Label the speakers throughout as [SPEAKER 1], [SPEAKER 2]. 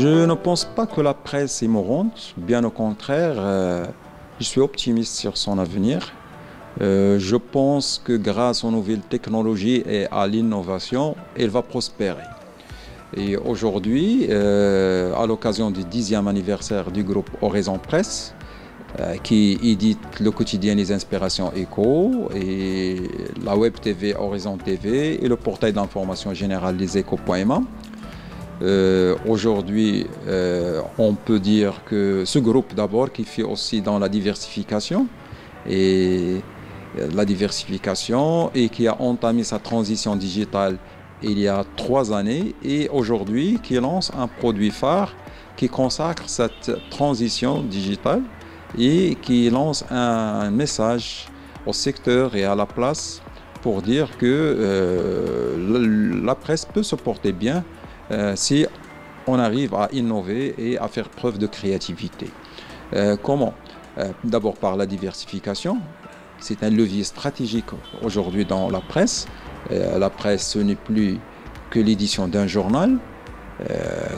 [SPEAKER 1] Je ne pense pas que la presse est mourante, bien au contraire, je suis optimiste sur son avenir. Je pense que grâce aux nouvelles technologies et à l'innovation, elle va prospérer. Et aujourd'hui, à l'occasion du 10e anniversaire du groupe Horizon Presse, qui édite le quotidien Les Inspirations Échos et la web TV Horizon TV et le portail d'information générale Les Échos.ma. Aujourd'hui, on peut dire que ce groupe d'abord qui fait aussi dans la diversification et qui a entamé sa transition digitale il y a 3 années et aujourd'hui qui lance un produit phare qui consacre cette transition digitale et qui lance un message au secteur et à la place pour dire que la presse peut se porter bien si on arrive à innover et à faire preuve de créativité. Comment? D'abord par la diversification. C'est un levier stratégique aujourd'hui dans la presse. La presse, ce n'est plus que l'édition d'un journal,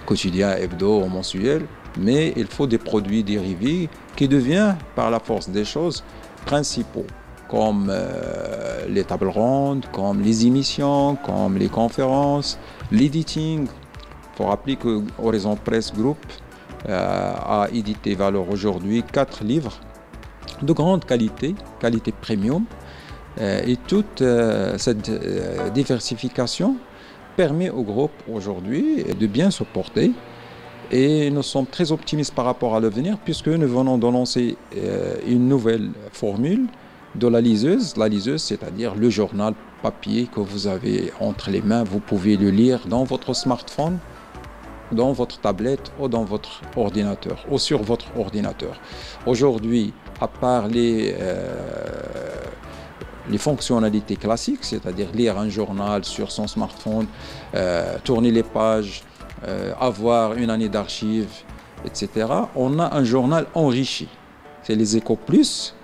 [SPEAKER 1] quotidien, hebdo ou mensuel, mais il faut des produits dérivés qui deviennent, par la force des choses, principaux, comme les tables rondes, comme les émissions, comme les conférences, l'editing. Il faut rappeler que Horizon Presse Group a édité aujourd'hui 4 livres de grande qualité, qualité premium, et toute cette diversification permet au groupe aujourd'hui de bien se porter et nous sommes très optimistes par rapport à l'avenir puisque nous venons de lancer une nouvelle formule de la liseuse, c'est-à-dire le journal papier que vous avez entre les mains, vous pouvez le lire dans votre smartphone, dans votre tablette ou dans votre ordinateur ou sur votre ordinateur. Aujourd'hui, à part les fonctionnalités classiques, c'est-à-dire lire un journal sur son smartphone, tourner les pages, avoir une année d'archives, etc. On a un journal enrichi. C'est les Échos Plus.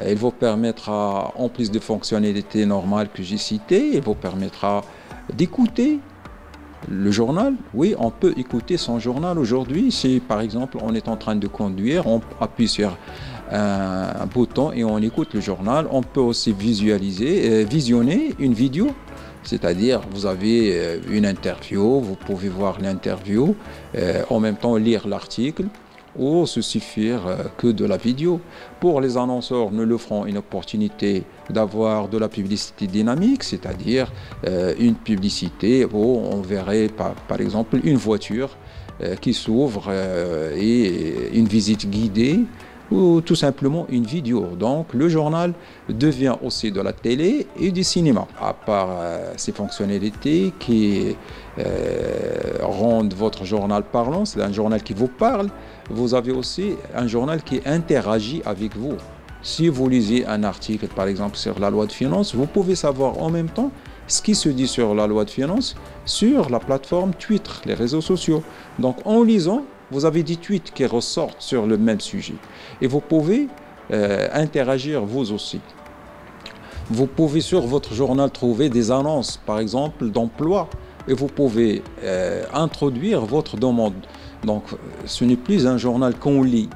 [SPEAKER 1] Il vous permettra, en plus des fonctionnalités normales que j'ai citées, il vous permettra d'écouter le journal. Oui, on peut écouter son journal aujourd'hui. Si par exemple on est en train de conduire, on appuie sur un bouton et on écoute le journal. On peut aussi visionner une vidéo, c'est-à-dire vous avez une interview, vous pouvez voir l'interview, en même temps lire l'article ou se suffire que de la vidéo. Pour les annonceurs, nous leur offrons une opportunité d'avoir de la publicité dynamique, c'est-à-dire une publicité où on verrait par exemple une voiture qui s'ouvre et une visite guidée ou tout simplement une vidéo. Donc le journal devient aussi de la télé et du cinéma. À part ces fonctionnalités qui rendent votre journal parlant, c'est un journal qui vous parle, vous avez aussi un journal qui interagit avec vous. Si vous lisez un article par exemple sur la loi de finances, vous pouvez savoir en même temps ce qui se dit sur la loi de finances sur la plateforme Twitter, les réseaux sociaux. Donc en lisant, vous avez des tweets qui ressortent sur le même sujet. Et vous pouvez interagir vous aussi. Vous pouvez sur votre journal trouver des annonces, par exemple, d'emploi. Et vous pouvez introduire votre demande. Donc ce n'est plus un journal qu'on lit.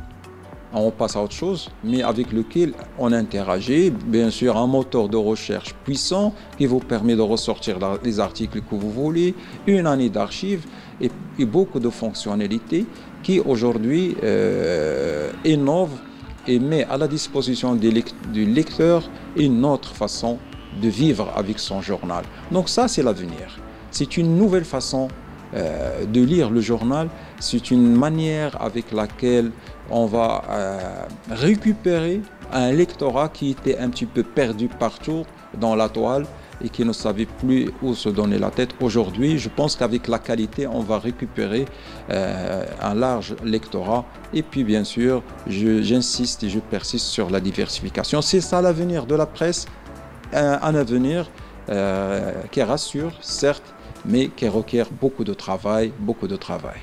[SPEAKER 1] On passe à autre chose, mais avec lequel on interagit. Bien sûr, un moteur de recherche puissant qui vous permet de ressortir les articles que vous voulez, une année d'archives et beaucoup de fonctionnalités qui aujourd'hui innovent et met à la disposition du lecteur une autre façon de vivre avec son journal. Donc ça, c'est l'avenir. C'est une nouvelle façon de lire le journal. C'est une manière avec laquelle on va récupérer un lectorat qui était un petit peu perdu partout dans la toile et qui ne savait plus où se donner la tête. Aujourd'hui, je pense qu'avec la qualité, on va récupérer un large lectorat. Et puis, bien sûr, j'insiste et je persiste sur la diversification. C'est ça l'avenir de la presse, un avenir qui rassure, certes, mais qui requiert beaucoup de travail, beaucoup de travail.